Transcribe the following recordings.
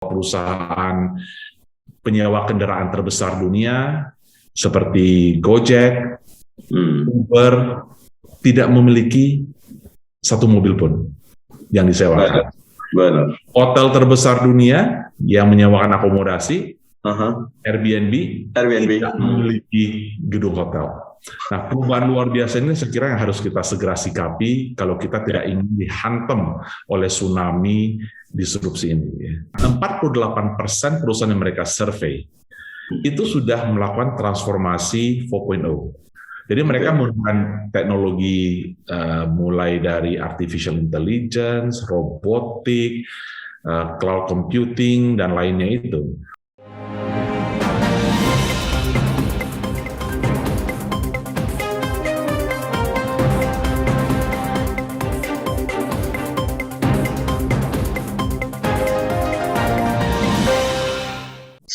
perusahaan penyewa kendaraan terbesar dunia seperti Gojek, Uber tidak memiliki satu mobil pun yang disewakan. Benar. Hotel terbesar dunia yang menyewakan akomodasi, Airbnb tidak memiliki gedung hotel. Nah, perubahan luar biasa ini saya kira yang harus kita segera sikapi kalau kita tidak ingin dihantam oleh tsunami disrupsi ini. 48% perusahaan yang mereka survei itu sudah melakukan transformasi 4.0. Jadi mereka menggunakan teknologi mulai dari artificial intelligence, robotik, cloud computing, dan lainnya itu.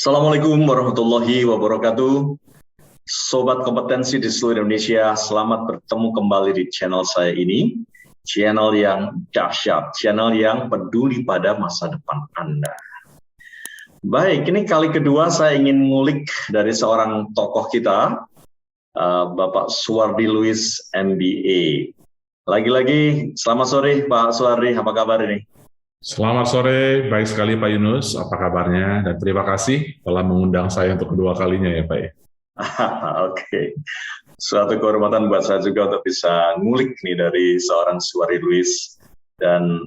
Assalamualaikum warahmatullahi wabarakatuh. Sobat kompetensi di seluruh Indonesia, selamat bertemu kembali di channel saya ini. Channel yang dahsyat, channel yang peduli pada masa depan Anda. Baik, ini kali kedua saya ingin ngulik dari seorang tokoh kita, Bapak Suwardi Luis, MBA. Lagi-lagi, selamat sore Pak Suwardi, apa kabar ini? Selamat sore, baik sekali Pak Yunus, apa kabarnya? Dan terima kasih telah mengundang saya untuk kedua kalinya ya Pak. Oke. Suatu kehormatan buat saya juga untuk bisa ngulik nih dari seorang Suwardi Luis. Dan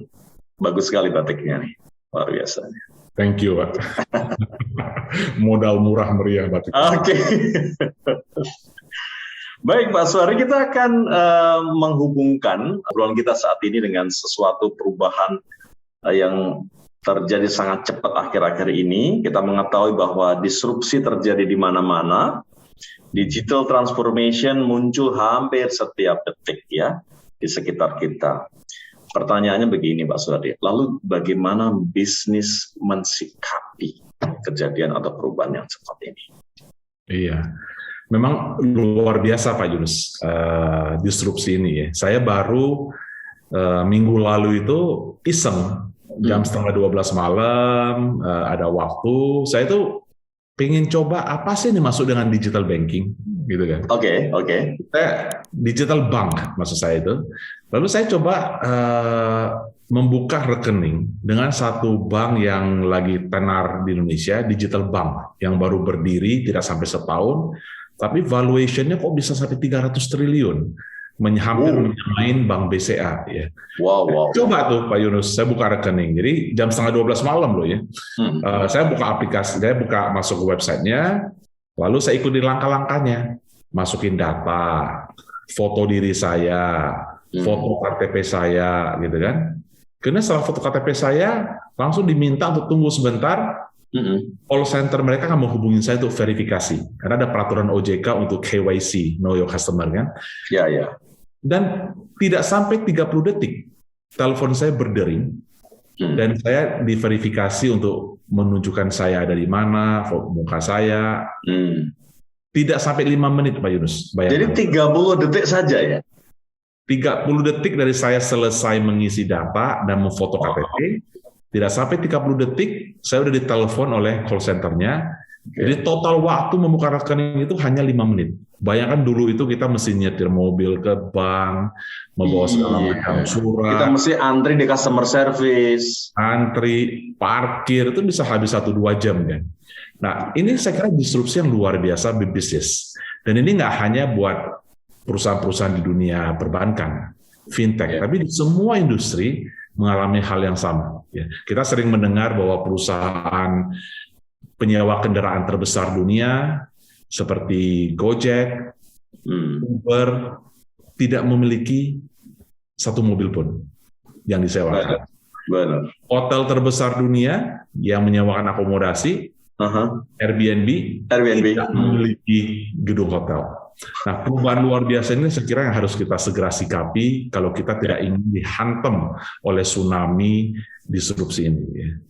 bagus sekali batiknya nih, luar biasa. Thank you Pak. Modal murah meriah batik. Oke. Baik Pak Suwardi, kita akan menghubungkan obrolan kita saat ini dengan sesuatu perubahan yang terjadi sangat cepat akhir-akhir ini. Kita mengetahui bahwa disrupsi terjadi di mana-mana. Digital transformation muncul hampir setiap detik ya di sekitar kita. Pertanyaannya begini Pak Suwardi, lalu bagaimana bisnis mensikapi kejadian atau perubahan yang cepat ini? Iya, memang luar biasa Pak Yunus disrupsi ini ya. Saya baru minggu lalu itu iseng jam setengah 12 malam, ada waktu, saya tuh pengen coba apa sih ini masuk dengan digital banking, gitu kan? Oke. Digital bank maksud saya itu. Lalu saya coba membuka rekening dengan satu bank yang lagi tenar di Indonesia, digital bank, yang baru berdiri tidak sampai setahun, tapi valuation-nya kok bisa sampai 300 triliun. Hampir menyamain Bank BCA ya. Wow. Coba tuh Pak Yunus, saya buka rekening. Jadi jam setengah 12 malam loh ya. Saya buka aplikasi, saya buka masuk ke websitenya, lalu saya ikuti langkah-langkahnya, masukin data, foto diri saya, foto KTP saya, gitu kan. Karena setelah foto KTP saya, langsung diminta untuk tunggu sebentar. Call center mereka akan menghubungi saya untuk verifikasi. Karena ada peraturan OJK untuk KYC, Know Your Customer kan. Ya. Dan tidak sampai 30 detik, telepon saya berdering, dan saya diverifikasi untuk menunjukkan saya ada di mana, muka saya. Tidak sampai 5 menit, Pak Yunus. Bayangkan. Jadi 30 detik saja ya? 30 detik dari saya selesai mengisi data dan memfoto KTP, tidak sampai 30 detik, saya udah ditelepon oleh call center-nya. Jadi total waktu membuka rekening itu hanya 5 menit. Bayangkan dulu itu kita mesti nyetir mobil ke bank, membawa segala macam surat. Kita mesti antri di customer service. Antri, parkir, itu bisa habis 1-2 jam kan. Nah, ini saya kira disrupsi yang luar biasa bisnis. Dan ini nggak hanya buat perusahaan-perusahaan di dunia perbankan, fintech, tapi di semua industri mengalami hal yang sama. Kita sering mendengar bahwa perusahaan penyewa kendaraan terbesar dunia seperti Gojek, Uber tidak memiliki satu mobil pun yang disewakan. Benar. Hotel terbesar dunia yang menyewakan akomodasi, Airbnb tidak memiliki gedung hotel. Nah, perubahan luar biasa ini saya kira yang harus kita segera sikapi kalau kita tidak ingin dihantam oleh tsunami disrupsi ini.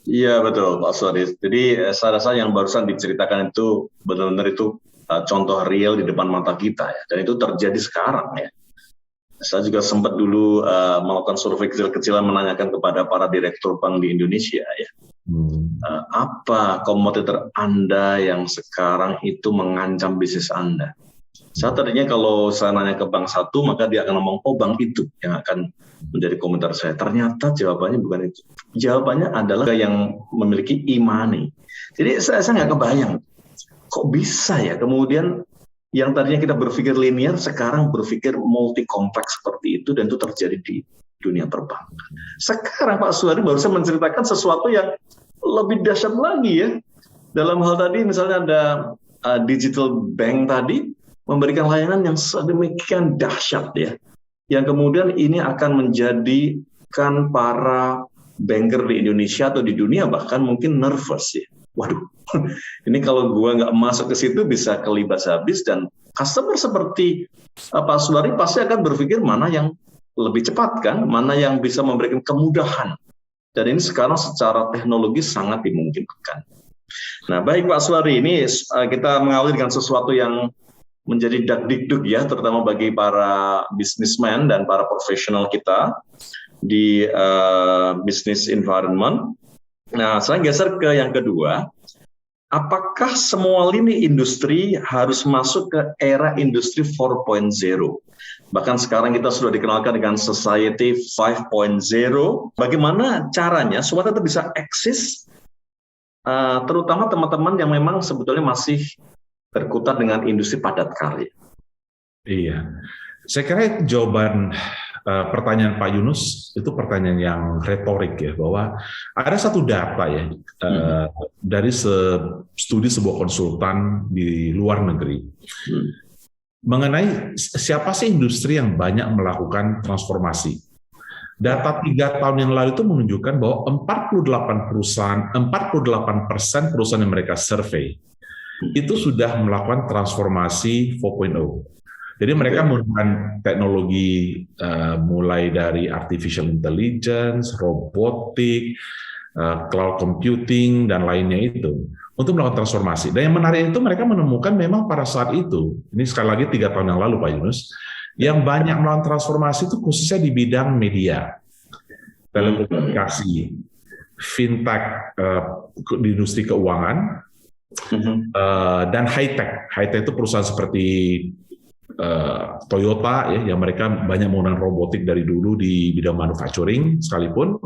Iya betul Pak Suwardi. Jadi saya rasa yang barusan diceritakan itu benar-benar itu contoh real di depan mata kita ya. Dan itu terjadi sekarang ya. Saya juga sempat dulu melakukan survei kecil-kecilan menanyakan kepada para direktur bank di Indonesia ya. Apa kompetitor Anda yang sekarang itu mengancam bisnis Anda? Saya tadinya kalau saya nanya ke bank satu, maka dia akan ngomong, oh bank itu yang akan menjadi komentar saya. Ternyata jawabannya bukan itu. Jawabannya adalah yang memiliki e-money. Jadi saya nggak kebayang, kok bisa ya kemudian yang tadinya kita berpikir linear, sekarang berpikir multi kompleks seperti itu, dan itu terjadi di dunia perbankan. Sekarang Pak Suhari barusan menceritakan sesuatu yang lebih dahsyat lagi ya. Dalam hal tadi misalnya ada digital bank tadi, memberikan layanan yang sedemikian dahsyat ya, yang kemudian ini akan menjadikan para banker di Indonesia atau di dunia bahkan mungkin nervous ya. Waduh, ini kalau gua nggak masuk ke situ bisa kelibas habis, dan customer seperti Pak Suhari pasti akan berpikir mana yang lebih cepat kan, mana yang bisa memberikan kemudahan. Dan ini sekarang secara teknologi sangat dimungkinkan. Nah baik Pak Suhari, ini kita mengawali dengan sesuatu yang menjadi dakdikduk ya, terutama bagi para businessman dan para profesional kita di business environment. Nah, saya geser ke yang kedua. Apakah semua lini industri harus masuk ke era industri 4.0? Bahkan sekarang kita sudah dikenalkan dengan society 5.0. Bagaimana caranya supaya tetap bisa eksis, terutama teman-teman yang memang sebetulnya masih berkutat dengan industri padat karya? Iya, saya kira jawaban pertanyaan Pak Yunus itu pertanyaan yang retorik ya, bahwa ada satu data ya dari studi sebuah konsultan di luar negeri mengenai siapa sih industri yang banyak melakukan transformasi. Data 3 tahun yang lalu itu menunjukkan bahwa 48% perusahaan yang mereka survei itu sudah melakukan transformasi 4.0. Jadi mereka menggunakan teknologi mulai dari artificial intelligence, robotik, cloud computing, dan lainnya itu untuk melakukan transformasi. Dan yang menarik itu mereka menemukan memang pada saat itu, ini sekali lagi 3 tahun yang lalu Pak Yunus, yang banyak melakukan transformasi itu khususnya di bidang media, telekomunikasi, fintech, di industri keuangan, dan high-tech. High-tech itu perusahaan seperti Toyota ya, yang mereka banyak menggunakan robotik dari dulu di bidang manufacturing sekalipun.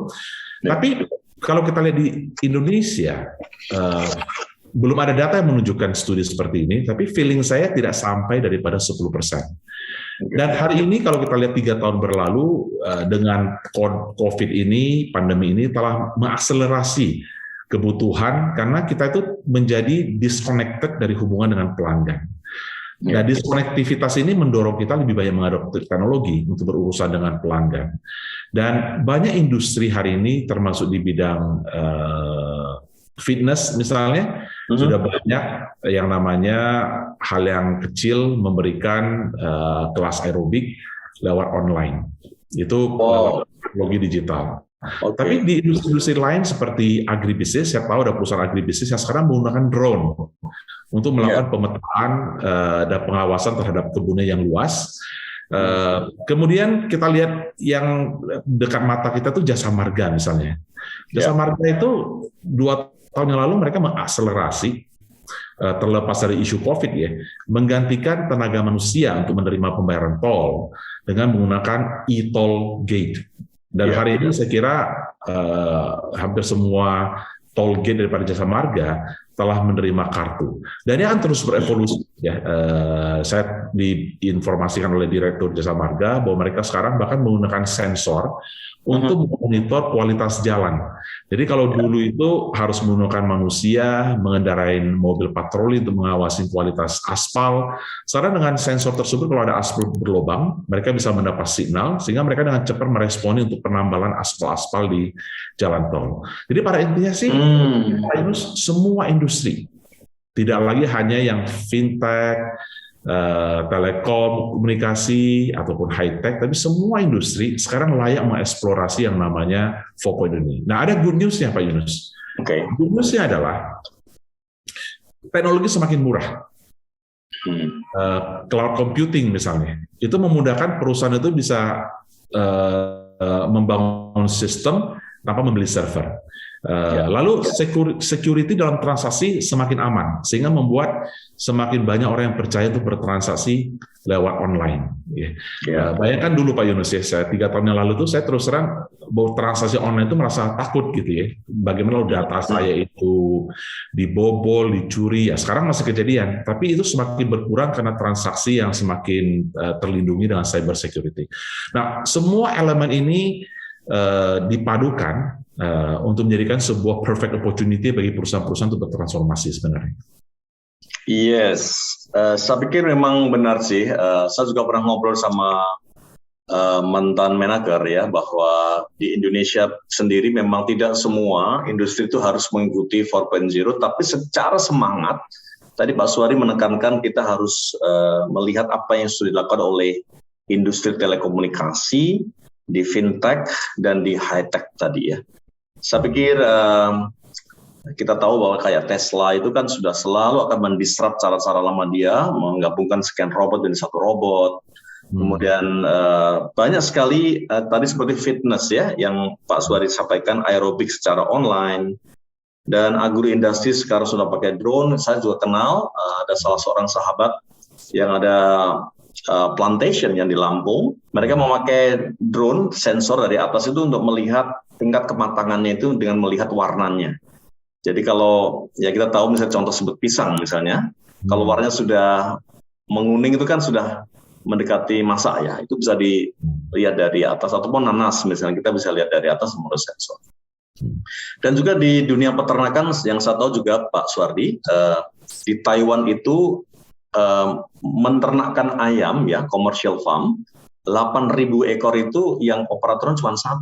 Tapi kalau kita lihat di Indonesia, belum ada data yang menunjukkan studi seperti ini, tapi feeling saya tidak sampai daripada 10%. Dan hari ini kalau kita lihat 3 tahun berlalu, dengan COVID ini, pandemi ini telah mengakselerasi kebutuhan karena kita itu menjadi disconnected dari hubungan dengan pelanggan. Nah, diskonektivitas ini mendorong kita lebih banyak mengadopsi teknologi untuk berurusan dengan pelanggan. Dan banyak industri hari ini, termasuk di bidang fitness misalnya, sudah banyak yang namanya hal yang kecil memberikan kelas aerobik lewat online. Itu lewat teknologi digital. Tapi di industri lain seperti agribisnis, saya tahu ada perusahaan agribisnis yang sekarang menggunakan drone untuk melakukan pemetaan dan pengawasan terhadap kebunnya yang luas. Kemudian kita lihat yang dekat mata kita tuh jasa marga misalnya. Jasa marga itu 2 tahun yang lalu mereka mengakselerasi, terlepas dari isu COVID ya, menggantikan tenaga manusia untuk menerima pembayaran tol dengan menggunakan e-toll gate. Dan hari ini saya kira hampir semua toll gate daripada jasa marga telah menerima kartu. Dan ini akan terus berevolusi. Ya, saya diinformasikan oleh Direktur Jasa Marga bahwa mereka sekarang bahkan menggunakan sensor untuk memonitor kualitas jalan. Jadi kalau dulu itu harus menggunakan manusia, mengendarai mobil patroli untuk mengawasi kualitas aspal. Sekarang dengan sensor tersebut, kalau ada aspal berlubang, mereka bisa mendapat signal, sehingga mereka dengan cepat meresponi untuk penambalan aspal-aspal di jalan tol. Jadi pada intinya sih, semua industri, tidak lagi hanya yang fintech, telekom, komunikasi, ataupun high-tech, tapi semua industri sekarang layak mengeksplorasi yang namanya 4.0 ini. Nah, ada good news-nya Pak Yunus. Good news-nya adalah teknologi semakin murah. cloud computing misalnya, itu memudahkan perusahaan itu bisa membangun sistem tanpa membeli server. Lalu security dalam transaksi semakin aman, sehingga membuat semakin banyak orang yang percaya untuk bertransaksi lewat online. Bayangkan dulu Pak Yunus ya, saya 3 tahun yang lalu tuh saya terus terang bahwa transaksi online itu merasa takut gitu ya. Bagaimana data saya itu dibobol, dicuri, ya sekarang masih kejadian, tapi itu semakin berkurang karena transaksi yang semakin terlindungi dengan cyber security. Nah, semua elemen ini dipadukan untuk menjadikan sebuah perfect opportunity bagi perusahaan-perusahaan untuk bertransformasi sebenarnya. Yes, saya pikir memang benar sih. Saya juga pernah ngobrol sama mantan manajer ya, bahwa di Indonesia sendiri memang tidak semua industri itu harus mengikuti 4.0, tapi secara semangat, tadi Pak Suhari menekankan kita harus melihat apa yang sudah dilakukan oleh industri telekomunikasi, di fintech, dan di high-tech tadi ya. Saya pikir kita tahu bahwa kayak Tesla itu kan sudah selalu akan mendisrupt cara-cara lama dia, menggabungkan sekian robot menjadi satu robot. Kemudian banyak sekali tadi seperti fitness ya, yang Pak Suhari sampaikan, aerobik secara online. Dan agro-industri sekarang sudah pakai drone. Saya juga kenal ada salah seorang sahabat yang ada plantation yang di Lampung. Mereka memakai drone sensor dari atas itu untuk melihat tingkat kematangannya itu dengan melihat warnanya. Jadi kalau ya kita tahu misalnya contoh sebut pisang misalnya, kalau warnanya sudah menguning itu kan sudah mendekati masak ya, itu bisa dilihat dari atas, ataupun nanas misalnya kita bisa lihat dari atas melalui sensor. Dan juga di dunia peternakan yang saya tahu juga Pak Suhardi, di Taiwan itu menternakkan ayam ya, commercial farm, 8.000 ekor itu yang operatornya cuma 1.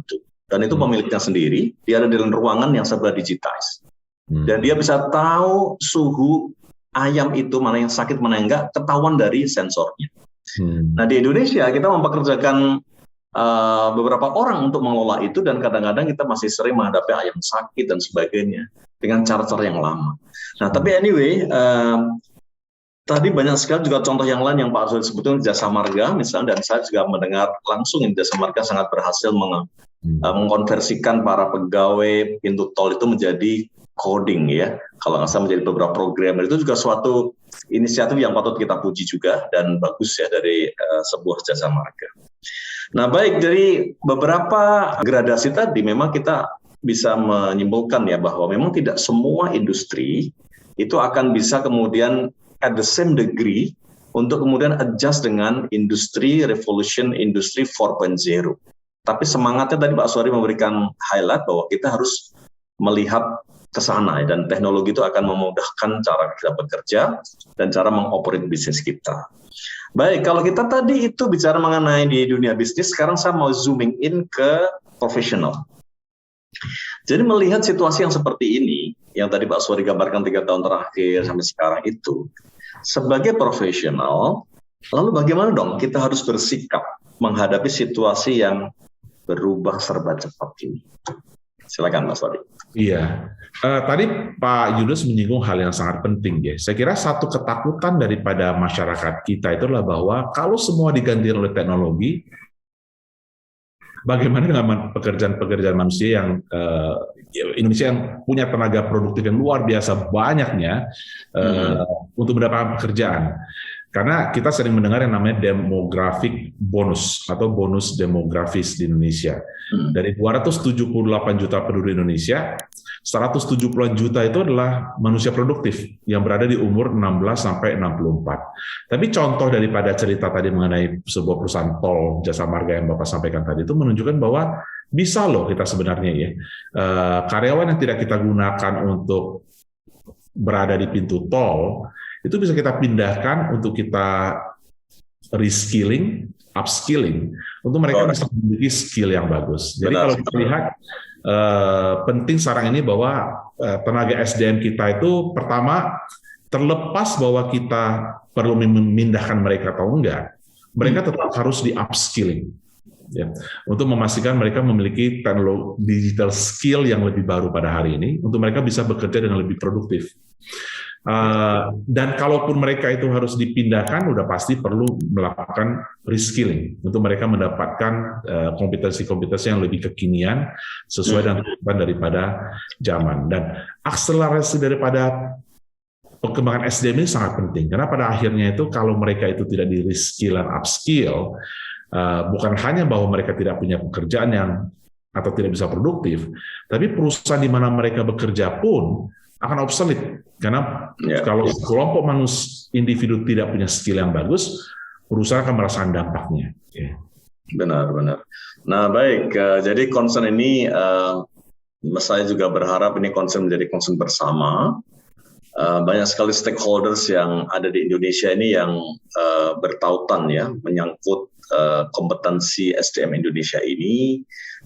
Dan itu pemiliknya sendiri, dia ada di dalam ruangan yang serba digitize. Dan dia bisa tahu suhu ayam itu, mana yang sakit, mana yang enggak, ketahuan dari sensornya. Nah di Indonesia kita mempekerjakan beberapa orang untuk mengelola itu, dan kadang-kadang kita masih sering menghadapi ayam sakit dan sebagainya dengan cara-cara yang lama. Nah tapi anyway, tadi banyak sekali juga contoh yang lain yang Pak Azul sebutkan, Jasa Marga misalnya, dan saya juga mendengar langsung yang Jasa Marga sangat berhasil mengkonversikan para pegawai pintu tol itu menjadi coding ya, kalau nggak salah menjadi beberapa programmer. Itu juga suatu inisiatif yang patut kita puji juga dan bagus ya dari sebuah Jasa Marga. Nah baik, dari beberapa gradasi tadi memang kita bisa menyimpulkan ya bahwa memang tidak semua industri itu akan bisa kemudian at the same degree untuk kemudian adjust dengan industri revolution, industri 4.0. Tapi semangatnya tadi Pak Suhari memberikan highlight bahwa kita harus melihat ke sana, dan teknologi itu akan memudahkan cara kita bekerja dan cara mengoperate bisnis kita. Baik, kalau kita tadi itu bicara mengenai di dunia bisnis, sekarang saya mau zooming in ke profesional. Jadi melihat situasi yang seperti ini, yang tadi Pak Suhari gambarkan 3 tahun terakhir sampai sekarang itu, sebagai profesional, lalu bagaimana dong kita harus bersikap menghadapi situasi yang berubah serba cepat ini? Silakan Mas Suhari. Iya, tadi Pak Yunus menyinggung hal yang sangat penting ya. Saya kira satu ketakutan daripada masyarakat kita itu adalah bahwa kalau semua diganti oleh teknologi, bagaimana dengan pekerjaan-pekerjaan manusia yang Indonesia yang punya tenaga produktif yang luar biasa banyaknya untuk mendapatkan pekerjaan. Karena kita sering mendengar yang namanya demographic bonus atau bonus demografis di Indonesia. Dari 278 juta penduduk Indonesia, 170-an juta itu adalah manusia produktif yang berada di umur 16 sampai 64. Tapi contoh daripada cerita tadi mengenai sebuah perusahaan tol Jasa Marga yang Bapak sampaikan tadi itu menunjukkan bahwa bisa loh kita sebenarnya ya, karyawan yang tidak kita gunakan untuk berada di pintu tol itu bisa kita pindahkan untuk kita reskilling, upskilling, untuk mereka bisa memiliki skill yang bagus. Jadi kalau kita lihat penting sekarang ini bahwa tenaga SDM kita itu pertama, terlepas bahwa kita perlu memindahkan mereka atau enggak, mereka tetap harus di upskilling. Ya, untuk memastikan mereka memiliki digital skill yang lebih baru pada hari ini, untuk mereka bisa bekerja dengan lebih produktif. Dan kalaupun mereka itu harus dipindahkan, udah pasti perlu melakukan reskilling untuk mereka mendapatkan kompetensi-kompetensi yang lebih kekinian sesuai dengan tuntutan daripada zaman. Dan akselerasi daripada perkembangan SDM ini sangat penting, karena pada akhirnya itu kalau mereka itu tidak di reskill dan upskill, bukan hanya bahwa mereka tidak punya pekerjaan yang atau tidak bisa produktif, tapi perusahaan di mana mereka bekerja pun akan obsolete, karena kalau kelompok individu tidak punya skill yang bagus, perusahaan akan merasakan dampaknya. Benar. Nah baik, jadi concern ini saya juga berharap ini concern menjadi concern bersama. Banyak sekali stakeholders yang ada di Indonesia ini yang bertautan ya, menyangkut kompetensi SDM Indonesia ini,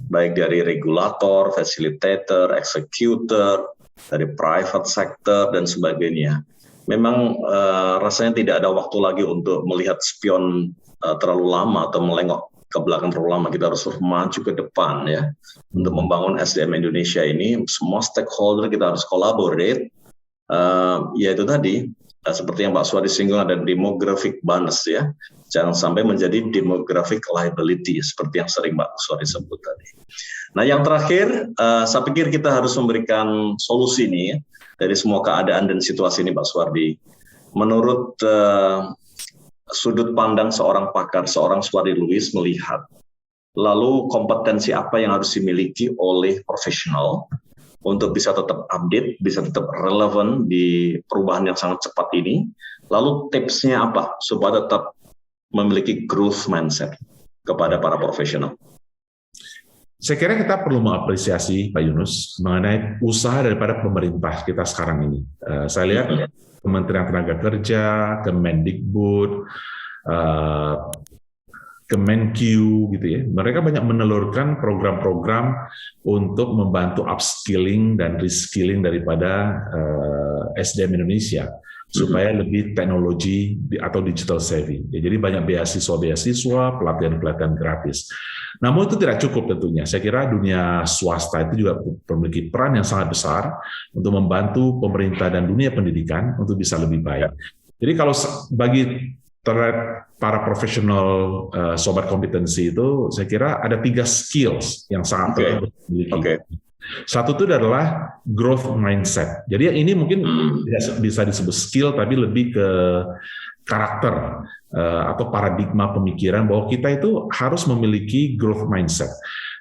baik dari regulator, facilitator, executor, dari private sector dan sebagainya. Memang rasanya tidak ada waktu lagi untuk melihat spion terlalu lama atau melengok ke belakang terlalu lama. Kita harus maju ke depan ya untuk membangun SDM Indonesia ini. Semua stakeholder kita harus collaborate. Yaitu tadi seperti yang Pak Suwadi singgung, ada demographic bias ya. Jangan sampai menjadi demographic liability seperti yang sering Pak Suwadi sebut tadi. Nah yang terakhir, saya pikir kita harus memberikan solusi nih dari semua keadaan dan situasi ini Pak Suwardi. Menurut sudut pandang seorang pakar, seorang Suwardi Lubis melihat, lalu kompetensi apa yang harus dimiliki oleh profesional untuk bisa tetap update, bisa tetap relevan di perubahan yang sangat cepat ini. Lalu tipsnya apa supaya tetap memiliki growth mindset kepada para profesional? Saya kira kita perlu mengapresiasi Pak Yunus mengenai usaha daripada pemerintah kita sekarang ini. Saya lihat Kementerian Tenaga Kerja, Kemendikbud, Kemenq gitu ya. Mereka banyak menelurkan program-program untuk membantu upskilling dan reskilling daripada SDM Indonesia supaya lebih teknologi atau digital savvy. Ya, jadi banyak beasiswa, pelatihan-pelatihan gratis. Namun itu tidak cukup tentunya. Saya kira dunia swasta itu juga memiliki peran yang sangat besar untuk membantu pemerintah dan dunia pendidikan untuk bisa lebih baik. Jadi kalau bagi para profesional sobat kompetensi itu, saya kira ada 3 skills yang sangat penting dimiliki. Satu itu adalah growth mindset. Jadi ini mungkin bisa disebut skill, tapi lebih ke karakter atau paradigma pemikiran bahwa kita itu harus memiliki growth mindset.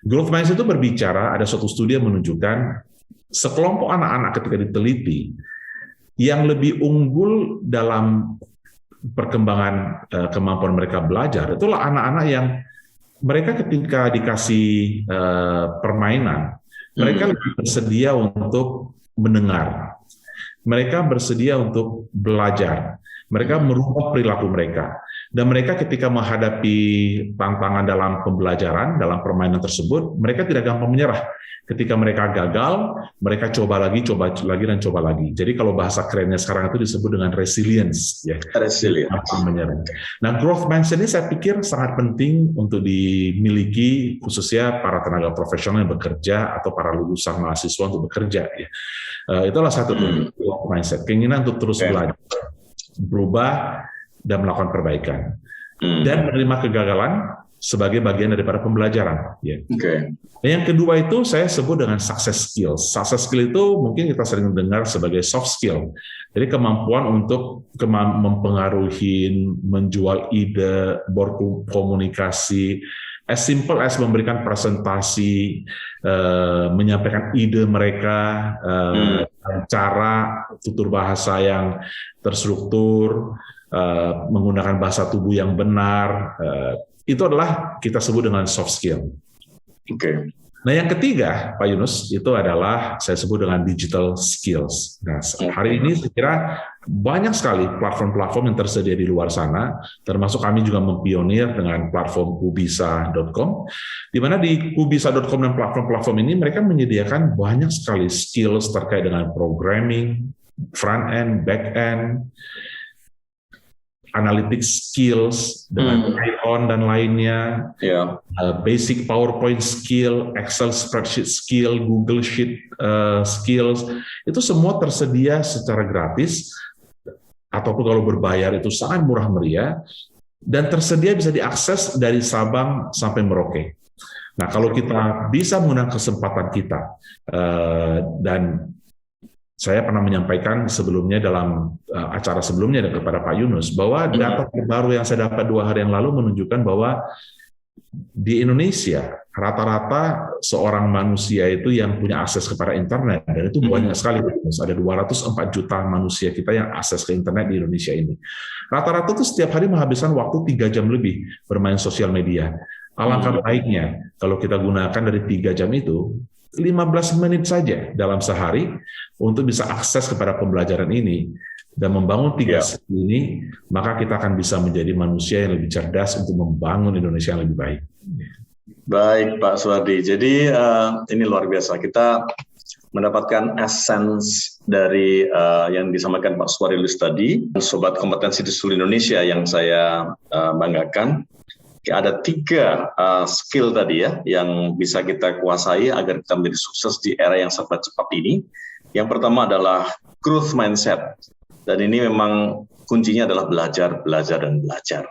Growth mindset itu berbicara, ada suatu studi yang menunjukkan sekelompok anak-anak ketika diteliti yang lebih unggul dalam perkembangan kemampuan mereka belajar, itulah anak-anak yang mereka ketika dikasih permainan, mereka lebih bersedia untuk mendengar, mereka bersedia untuk belajar, mereka merubah perilaku mereka, dan mereka ketika menghadapi tantangan dalam pembelajaran, dalam permainan tersebut, mereka tidak gampang menyerah. Ketika mereka gagal, mereka coba lagi, dan coba lagi. Jadi kalau bahasa kerennya sekarang itu disebut dengan resilience, ya. Resilience. Nah, growth mindset ini saya pikir sangat penting untuk dimiliki khususnya para tenaga profesional yang bekerja atau para lulusan mahasiswa untuk bekerja. Ya. Itulah satu growth mindset, keinginan untuk terus belajar, berubah dan melakukan perbaikan, dan menerima kegagalan sebagai bagian daripada pembelajaran. Ya. Dan yang kedua itu saya sebut dengan success skill. Success skill itu mungkin kita sering dengar sebagai soft skill. Jadi kemampuan untuk mempengaruhi, menjual ide, berkomunikasi, as simple as memberikan presentasi, menyampaikan ide mereka, cara tutur bahasa yang terstruktur, menggunakan bahasa tubuh yang benar, itu adalah kita sebut dengan soft skill. Nah yang ketiga Pak Yunus itu adalah saya sebut dengan digital skills. Nah hari ini saya kira banyak sekali platform-platform yang tersedia di luar sana, termasuk kami juga mempionir dengan platform kubisa.com, di mana di kubisa.com dan platform-platform ini mereka menyediakan banyak sekali skills terkait dengan programming, front end, back end, analytics skills dengan Python dan lainnya, basic PowerPoint skill, Excel spreadsheet skill, Google Sheet skills, itu semua tersedia secara gratis, ataupun kalau berbayar itu sangat murah meriah, dan tersedia bisa diakses dari Sabang sampai Merauke. Nah, kalau kita bisa menggunakan kesempatan kita, dan saya pernah menyampaikan sebelumnya dalam acara sebelumnya kepada Pak Yunus, bahwa data terbaru yang saya dapat 2 hari yang lalu menunjukkan bahwa di Indonesia, rata-rata seorang manusia itu yang punya akses kepada internet, dan itu banyak sekali, ada 204 juta manusia kita yang akses ke internet di Indonesia ini. Rata-rata itu setiap hari menghabiskan waktu 3 jam lebih bermain sosial media. Alangkah baiknya kalau kita gunakan dari 3 jam itu, 15 menit saja dalam sehari untuk bisa akses kepada pembelajaran ini dan membangun 3 skill ini, maka kita akan bisa menjadi manusia yang lebih cerdas untuk membangun Indonesia yang lebih baik. Baik, Pak Suwardi. Jadi ini luar biasa. Kita mendapatkan essence dari yang disampaikan Pak Suwardi tadi, Sobat Kompetensi di seluruh Indonesia yang saya banggakan. Ada 3 skill tadi ya yang bisa kita kuasai agar kita menjadi sukses di era yang serba cepat ini. Yang pertama adalah growth mindset, dan ini memang kuncinya adalah belajar, dan belajar.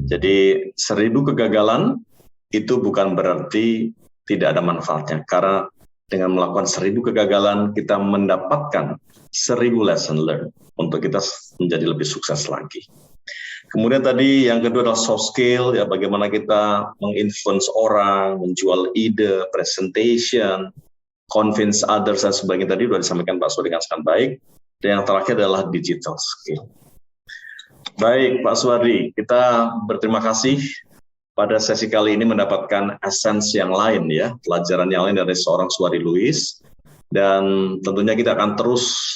Jadi 1000 kegagalan itu bukan berarti tidak ada manfaatnya, karena dengan melakukan 1000 kegagalan kita mendapatkan 1000 lesson learned untuk kita menjadi lebih sukses lagi. Kemudian tadi yang kedua adalah soft skill, ya, bagaimana kita menginfluence orang, menjual ide, presentation, convince others dan sebagainya, tadi sudah disampaikan Pak Suwardi dengan sangat baik. Dan yang terakhir adalah digital skill. Baik Pak Suwardi, kita berterima kasih pada sesi kali ini mendapatkan essence yang lain ya, pelajaran yang lain dari seorang Suwardi Lubis, dan tentunya kita akan terus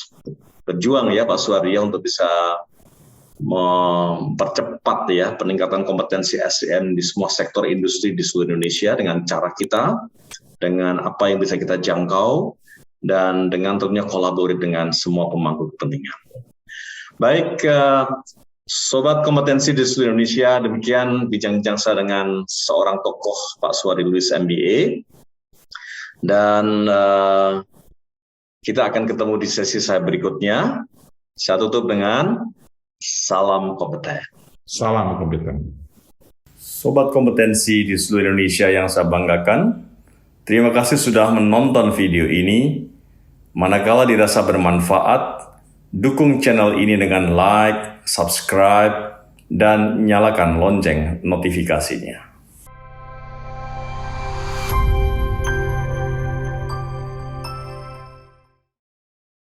berjuang ya Pak Suwardi ya untuk bisa mempercepat ya peningkatan kompetensi SDM di semua sektor industri di seluruh Indonesia dengan cara kita, dengan apa yang bisa kita jangkau, dan dengan tentunya kolaborasi dengan semua pemangku kepentingan. Baik, Sobat Kompetensi di seluruh Indonesia, demikian bincang-bincang saya dengan seorang tokoh Pak Suwardi Lubis MBA, dan kita akan ketemu di sesi saya berikutnya. Saya tutup dengan salam kompeten. Salam kompeten. Sobat Kompetensi di seluruh Indonesia yang saya banggakan, terima kasih sudah menonton video ini. Manakala dirasa bermanfaat, dukung channel ini dengan like, subscribe, dan nyalakan lonceng notifikasinya.